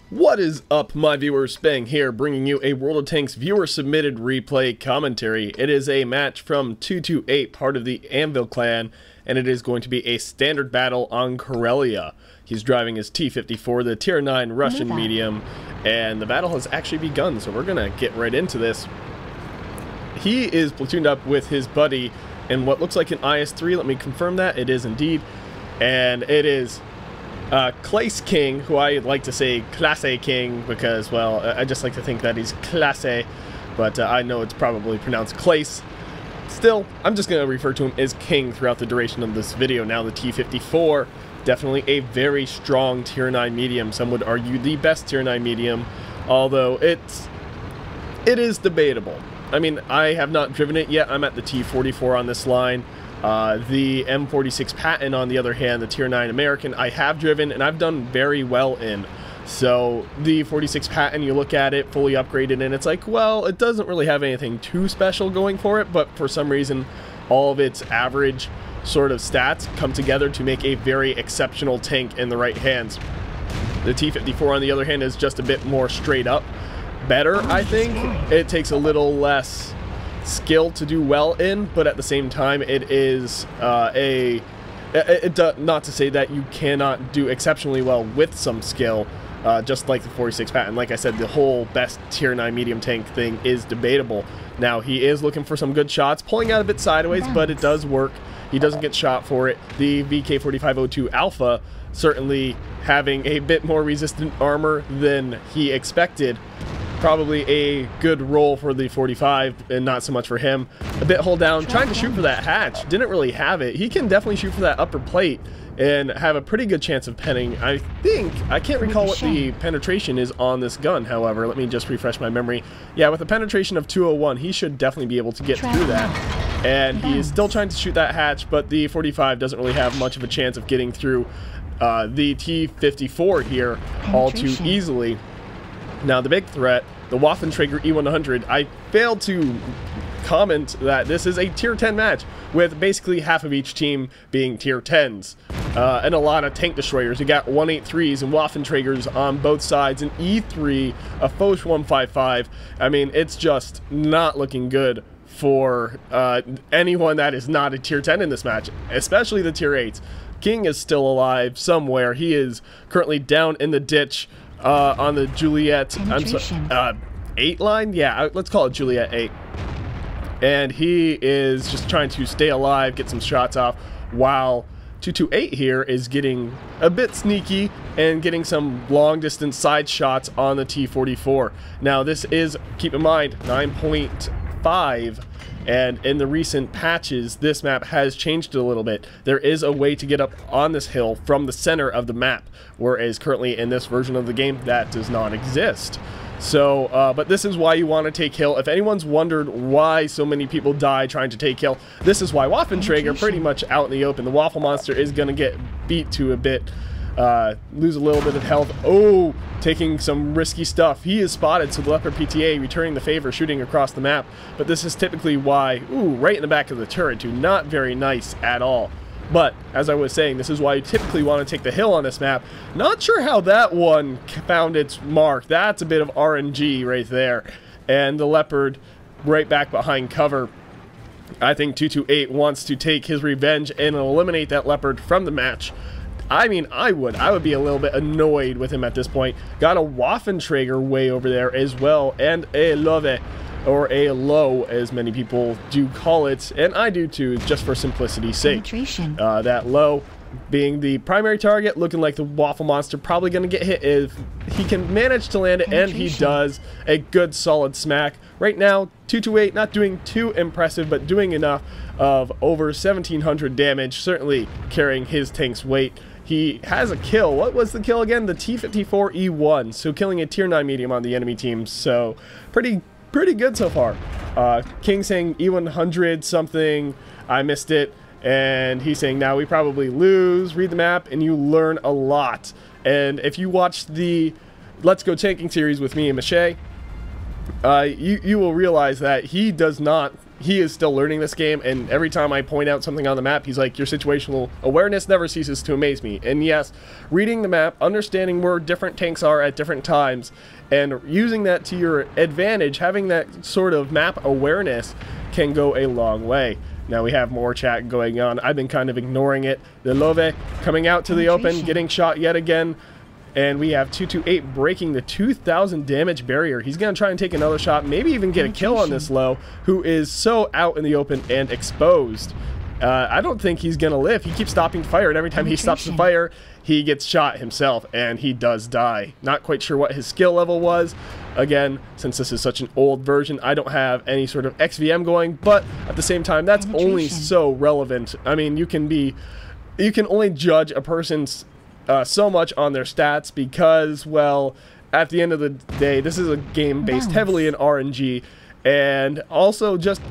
What is up, my viewers? Spang here, bringing you a World of Tanks viewer-submitted replay commentary. It is a match from 228, part of the Anvil clan, and it is going to be a standard battle on Karelia. He's driving his T-54, the Tier 9 Russian medium, and the battle has actually begun, so we're going to get right into this. He is platooned up with his buddy in what looks like an IS-3. Let me confirm that. It is indeed. And it is Clace King, who I like to say Classe King because, well, I just like to think that he's Classe, but I know it's probably pronounced Clace. Still, I'm just going to refer to him as King throughout the duration of this video. Now, the T-54, definitely a very strong Tier 9 medium. Some would argue the best Tier 9 medium, although it is debatable. I mean, I have not driven it yet. I'm at the T-44 on this line. The M46 Patton, on the other hand, the Tier 9 American, I have driven and I've done very well in. So the 46 Patton, you look at it fully upgraded and it's like, well, it doesn't really have anything too special going for it, but for some reason all of its average sort of stats come together to make a very exceptional tank in the right hands. The T-54, on the other hand, is just a bit more straight up better. I think it takes a little less skill to do well in, but at the same time it is not to say that you cannot do exceptionally well with some skill, just like the 46 Patton. Like I said, the whole best Tier 9 medium tank thing is debatable. Now, he is looking for some good shots, pulling out a bit sideways, but it does work. He doesn't get shot for it. The VK4502 Alpha certainly having a bit more resistant armor than he expected. Probably a good roll for the 45 and not so much for him. A bit hold down, trying to shoot for that hatch. Didn't really have it. He can definitely shoot for that upper plate and have a pretty good chance of penning. I think, I can't recall what the penetration is on this gun, however. Let me just refresh my memory. Yeah, with a penetration of 201, he should definitely be able to get through that. And he is still trying to shoot that hatch, but the 45 doesn't really have much of a chance of getting through the T-54 here all too easily. Now, the big threat, the Waffenträger E100, I failed to comment that this is a Tier 10 match, with basically half of each team being Tier 10s. And a lot of tank destroyers. You got 183s and Waffenträgers on both sides, an E3, a Foch 155. I mean, it's just not looking good for anyone that is not a Tier 10 in this match, especially the Tier 8s. King is still alive somewhere. He is currently down in the ditch on the Juliet 8 line. Yeah, let's call it Juliet 8. And he is just trying to stay alive, get some shots off, while 228 here is getting a bit sneaky and getting some long distance side shots on the T-44. Now, this is, keep in mind, 9.5. And in the recent patches, this map has changed a little bit. There is a way to get up on this hill from the center of the map, whereas currently in this version of the game, that does not exist. So, but this is why you want to take hill. If anyone's wondered why so many people die trying to take hill, this is why Waffenträger pretty much out in the open. The Waffle Monster is going to get beat to a bit, lose a little bit of health. Oh, taking some risky stuff. He is spotted, so the Leopard PTA returning the favor, shooting across the map. But this is typically why, ooh, right in the back of the turret, too. Not very nice at all. But, as I was saying, this is why you typically want to take the hill on this map. Not sure how that one found its mark. That's a bit of RNG right there. And the Leopard right back behind cover. I think 228 wants to take his revenge and eliminate that Leopard from the match. I mean, I would be a little bit annoyed with him at this point. Got a Waffenträger way over there as well, and a Love, or a low, as many people do call it, and I do too, just for simplicity's sake. That low being the primary target, looking like the Waffle Monster probably going to get hit if he can manage to land it, and he does. A good solid smack. Right now, 228 not doing too impressive, but doing enough of over 1,700 damage, certainly carrying his tank's weight. He has a kill. What was the kill again? The T-54 E1, so killing a Tier 9 medium on the enemy team, so pretty good so far. King saying E100 something, I missed it, and he's saying now we probably lose. Read the map and you learn a lot. And if you watch the Let's Go Tanking series with me and Mache, you will realize that he does not he is still learning this game, and every time I point out something on the map, he's like, your situational awareness never ceases to amaze me. And yes, reading the map, understanding where different tanks are at different times, and using that to your advantage, having that sort of map awareness can go a long way. Now we have more chat going on. I've been kind of ignoring it. The Love coming out to the open, getting shot yet again. And we have 228 breaking the 2,000 damage barrier. He's going to try and take another shot, maybe even get a kill on this low, who is so out in the open and exposed. I don't think he's going to live. He keeps stopping fire, and every time he stops the fire, he gets shot himself, and he does die. Not quite sure what his skill level was. Again, since this is such an old version, I don't have any sort of XVM going, but at the same time, that's only so relevant. I mean, you can only judge a person's so much on their stats because, well, at the end of the day, this is a game based heavily in RNG, and also just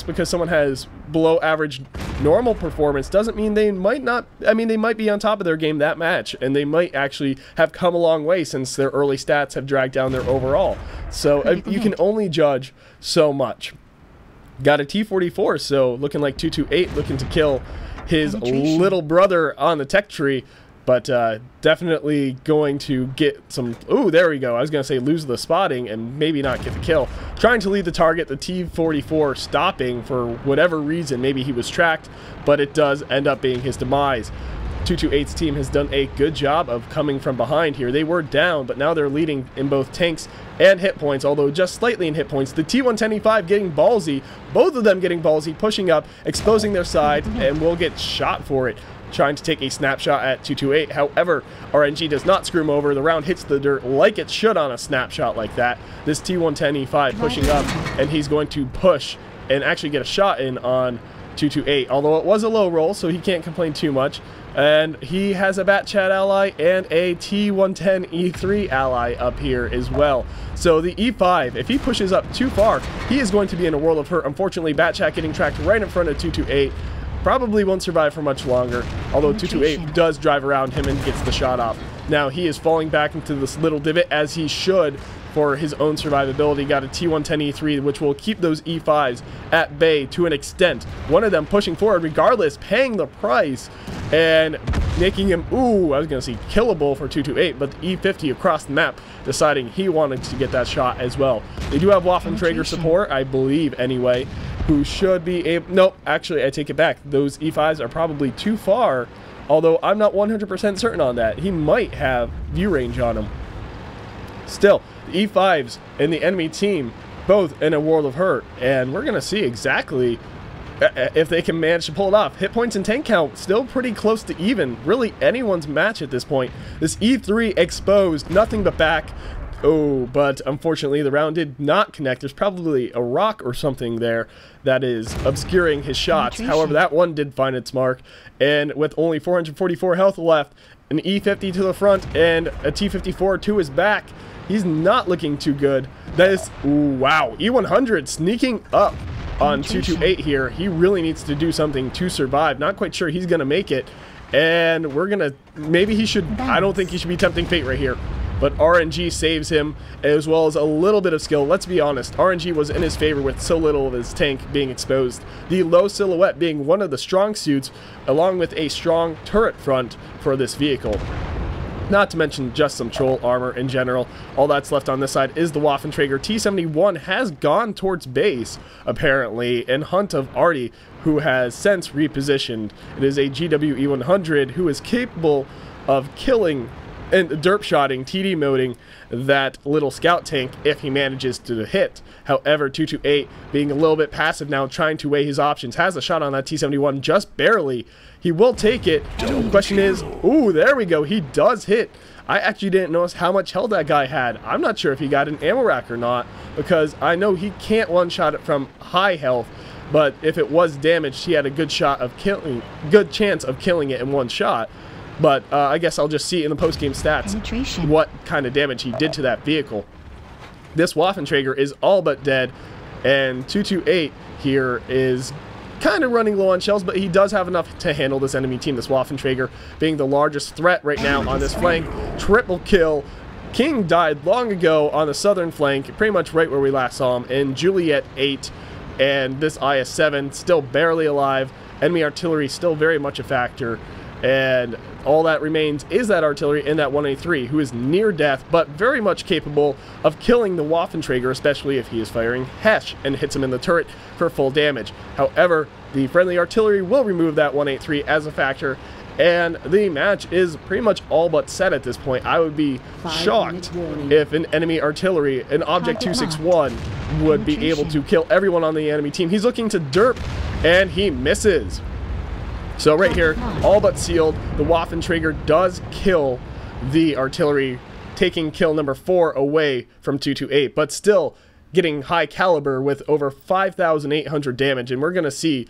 because someone has below average normal performance doesn't mean they might not. I mean, they might be on top of their game that match, and they might actually have come a long way since their early stats have dragged down their overall. So you can only judge so much. Got a T-54, so looking like 228 looking to kill his little brother on the tech tree. But definitely going to get some... Ooh, there we go. I was going to say lose the spotting and maybe not get the kill. Trying to lead the target, the T-44 stopping for whatever reason. Maybe he was tracked, but it does end up being his demise. 228's team has done a good job of coming from behind here. They were down, but now they're leading in both tanks and hit points, although just slightly in hit points. The T-110E5 getting ballsy, both of them getting ballsy, pushing up, exposing their side, and will get shot for it. Trying to take a snapshot at 228. However, RNG does not screw him over. The round hits the dirt like it should on a snapshot like that. This T-110E5 pushing up, and he's going to push and actually get a shot in on 228, although it was a low roll, so he can't complain too much. And he has a Batchat ally and a T-110E3 ally up here as well. So the E5, if he pushes up too far, he is going to be in a world of hurt. Unfortunately, Batchat getting tracked right in front of 228. Probably won't survive for much longer, although 228 does drive around him and gets the shot off. Now he is falling back into this little divot, as he should, for his own survivability. Got a T-110E3, which will keep those E5s at bay to an extent. One of them pushing forward regardless, paying the price, and making him, ooh, I was going to say killable for 228, but the E50 across the map deciding he wanted to get that shot as well. They do have Waffentrager support, I believe, anyway, who should be able... Nope, actually, I take it back. Those E5s are probably too far, although I'm not 100% certain on that. He might have view range on him. Still, the E5s and the enemy team, both in a world of hurt, and we're going to see exactly if they can manage to pull it off. Hit points and tank count still pretty close to even. Really anyone's match at this point. This E3 exposed, nothing but back. Oh, but unfortunately the round did not connect. There's probably a rock or something there that is obscuring his shots. However, that one did find its mark, and with only 444 health left, an E50 to the front and a T-54 to his back, he's not looking too good. That is, ooh, wow, E100 sneaking up on 228 here. He really needs to do something to survive. Not quite sure he's gonna make it, and we're gonna, maybe he should, I don't think he should be tempting fate right here. But RNG saves him, as well as a little bit of skill. Let's be honest, RNG was in his favor with so little of his tank being exposed. The low silhouette being one of the strong suits, along with a strong turret front for this vehicle. Not to mention just some troll armor in general. All that's left on this side is the Waffentrager. T-71 has gone towards base, apparently, in hunt of Artie, who has since repositioned. It is a GWE-100 who is capable of killing and derp shotting, TD moding that little scout tank if he manages to hit. However, 228 being a little bit passive now, trying to weigh his options, has a shot on that T-71 just barely. He will take it. The question is, ooh, there we go. He does hit. I actually didn't notice how much health that guy had. I'm not sure if he got an ammo rack or not, because I know he can't one-shot it from high health, but if it was damaged, he had a good chance of killing it in one shot. But I guess I'll just see in the post-game stats what kind of damage he did to that vehicle. This Waffentrager is all but dead, and 228 here is kind of running low on shells, but he does have enough to handle this enemy team. This Waffentrager being the largest threat right now on this flank. Triple kill. King died long ago on the southern flank, pretty much right where we last saw him, in Juliet 8. and this IS-7 still barely alive. Enemy artillery still very much a factor, and all that remains is that artillery in that 183, who is near death, but very much capable of killing the Waffenträger, especially if he is firing Hesh and hits him in the turret for full damage. However, the friendly artillery will remove that 183 as a factor, and the match is pretty much all but set at this point. I would be shocked if an enemy artillery, an Object 261, would be able to kill everyone on the enemy team. He's looking to derp, and he misses. So right here, all but sealed. The Waffenträger does kill the artillery, taking kill number 4 away from 228, but still getting high caliber with over 5,800 damage. And we're going to see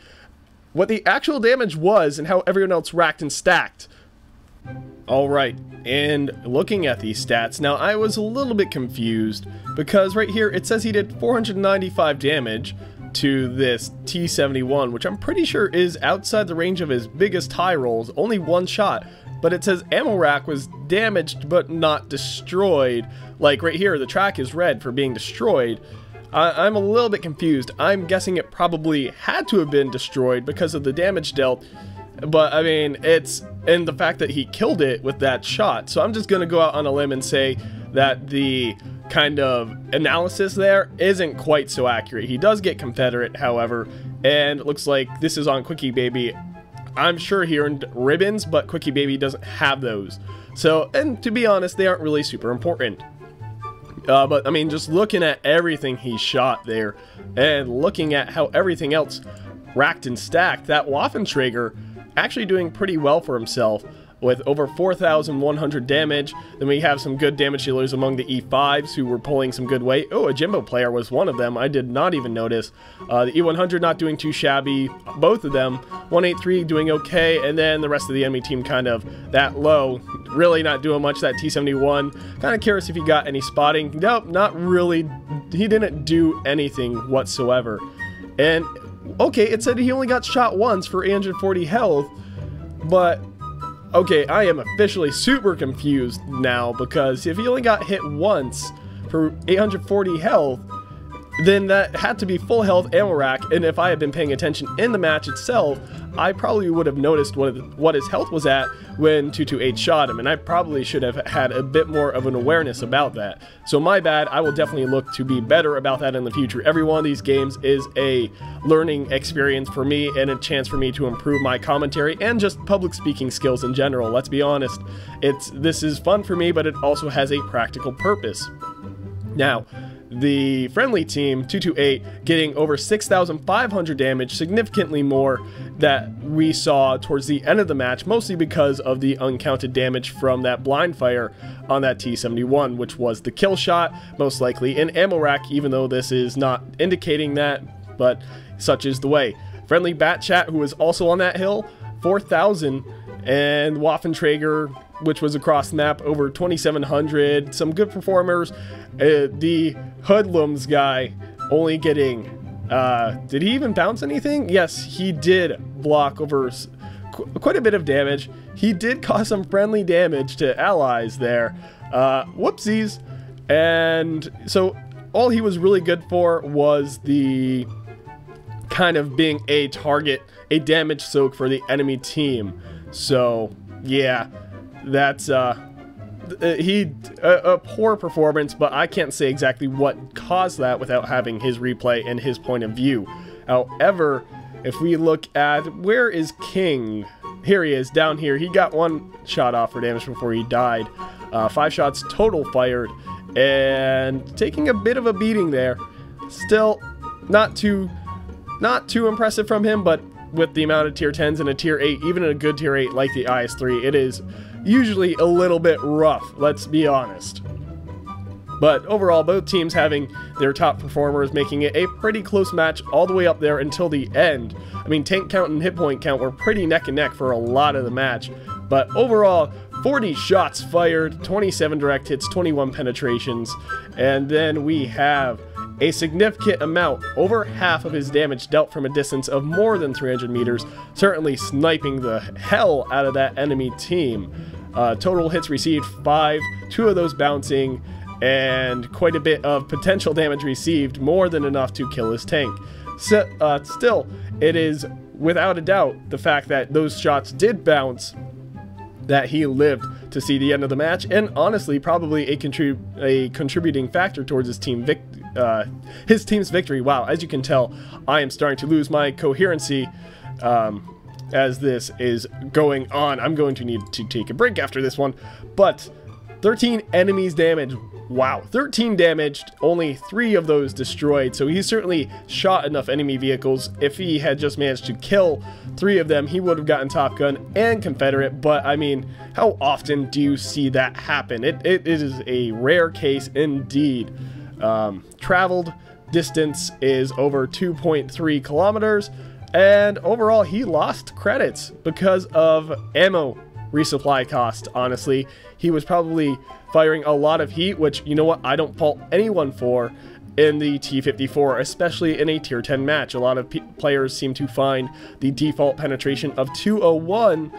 what the actual damage was and how everyone else racked and stacked. Alright, and looking at these stats, now I was a little bit confused because right here it says he did 495 damage to this T-71, which I'm pretty sure is outside the range of his biggest high rolls, only one shot, but it says ammo rack was damaged but not destroyed. Like right here, the track is red for being destroyed. I'm a little bit confused. I'm guessing it probably had to have been destroyed because of the damage dealt, but I mean, it's in the fact that he killed it with that shot. So I'm just gonna go out on a limb and say that the kind of analysis there isn't quite so accurate. He does get Confederate, however, and it looks like this is on Quickie Baby. I'm sure he earned ribbons, but Quickie Baby doesn't have those. So, and to be honest, they aren't really super important. But I mean, just looking at everything he shot there, and looking at how everything else racked and stacked, that Waffenträger actually doing pretty well for himself with over 4,100 damage. Then we have some good damage dealers among the E5s who were pulling some good weight. Oh, a Jimbo player was one of them. I did not even notice. The E100 not doing too shabby. Both of them. 183 doing okay, and then the rest of the enemy team kind of that low. Really not doing much. That T-71. Kind of curious if he got any spotting. Nope, not really. He didn't do anything whatsoever. And, okay, it said he only got shot once for 840 health, but okay, I am officially super confused now, because if he only got hit once for 840 health, then that had to be full health ammo rack, and if I had been paying attention in the match itself, I probably would have noticed what his health was at when 228 shot him, and I probably should have had a bit more of an awareness about that. So my bad, I will definitely look to be better about that in the future. Every one of these games is a learning experience for me and a chance for me to improve my commentary and just public speaking skills in general. Let's be honest, this is fun for me, but it also has a practical purpose. Now, the friendly team, 228, getting over 6,500 damage, significantly more that we saw towards the end of the match, mostly because of the uncounted damage from that blind fire on that T-71, which was the kill shot, most likely an ammo rack, even though this is not indicating that, but such is the way. Friendly Bat Chat, who was also on that hill, 4,000, and Waffenträger, which was across the map, over 2,700. Some good performers. The Hoodlums guy only getting, did he even bounce anything? Yes, he did block over quite a bit of damage. He did cause some friendly damage to allies there. Whoopsies. And so all he was really good for was the kind of being a target, a damage soak for the enemy team. So yeah, that's a poor performance, but I can't say exactly what caused that without having his replay and his point of view. However, if we look at, where is King? Here he is, down here. He got one shot off for damage before he died. 5 shots total fired, and taking a bit of a beating there. Still not too impressive from him, but with the amount of tier 10s and a tier 8, even in a good tier 8 like the IS-3, it is usually a little bit rough, let's be honest. But overall, both teams having their top performers, making it a pretty close match all the way up there until the end. I mean, tank count and hit point count were pretty neck and neck for a lot of the match. But overall, 40 shots fired, 27 direct hits, 21 penetrations, and then we have a significant amount, over half of his damage dealt from a distance of more than 300 meters, certainly sniping the hell out of that enemy team. Total hits received 5, 2 of those bouncing, and quite a bit of potential damage received, more than enough to kill his tank. Still, it is without a doubt the fact that those shots did bounce that he lived to see the end of the match, and honestly probably a contributing factor towards his team's victory. Wow, as you can tell, I am starting to lose my coherency as this is going on. I'm going to need to take a break after this one, but 13 enemies damaged. Wow, 13 damaged, only 3 of those destroyed, so he certainly shot enough enemy vehicles. If he had just managed to kill 3 of them, he would have gotten Top Gun and Confederate, but I mean, how often do you see that happen? It is a rare case indeed. Traveled distance is over 2.3 kilometers, and overall he lost credits because of ammo resupply cost. Honestly, he was probably firing a lot of heat, which, you know what, I don't fault anyone for in the T-54, especially in a tier 10 match. A lot of players seem to find the default penetration of 201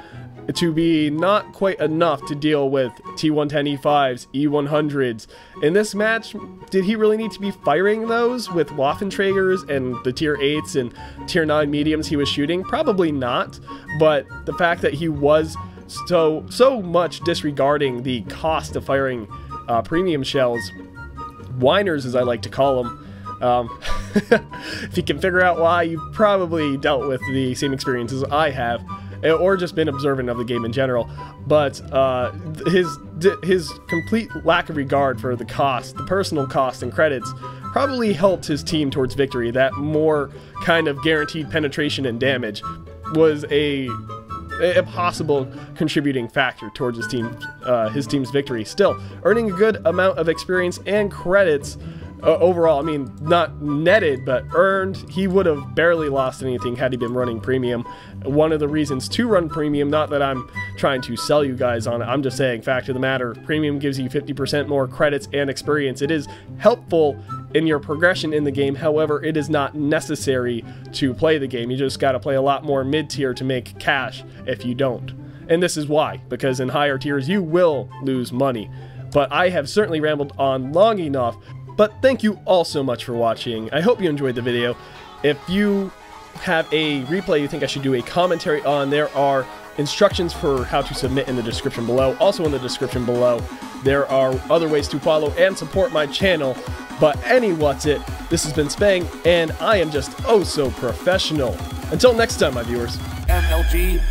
to be not quite enough to deal with T-110E5s, E-100s. In this match, did he really need to be firing those with Waffenträgers and the tier 8s and tier 9 mediums he was shooting? Probably not, but the fact that he was so much disregarding the cost of firing premium shells, whiners as I like to call them. If you can figure out why, you've probably dealt with the same experiences I have, or just been observant of the game in general. But his complete lack of regard for the cost, the personal cost and credits, probably helped his team towards victory. That more kind of guaranteed penetration and damage was a possible contributing factor towards his team's victory. Still, earning a good amount of experience and credits overall. I mean, not netted, but earned. He would have barely lost anything had he been running premium. One of the reasons to run premium, not that I'm trying to sell you guys on it, I'm just saying, fact of the matter, premium gives you 50% more credits and experience. It is helpful in your progression in the game. However, it is not necessary to play the game. You just got to play a lot more mid-tier to make cash if you don't. And this is why, because in higher tiers you will lose money. But I have certainly rambled on long enough. But thank you all so much for watching. I hope you enjoyed the video. If you have a replay you think I should do a commentary on, there are instructions for how to submit in the description below. Also in the description below, there are other ways to follow and support my channel. But what's it? This has been Spang, and I am just oh so professional. Until next time, my viewers. MLG.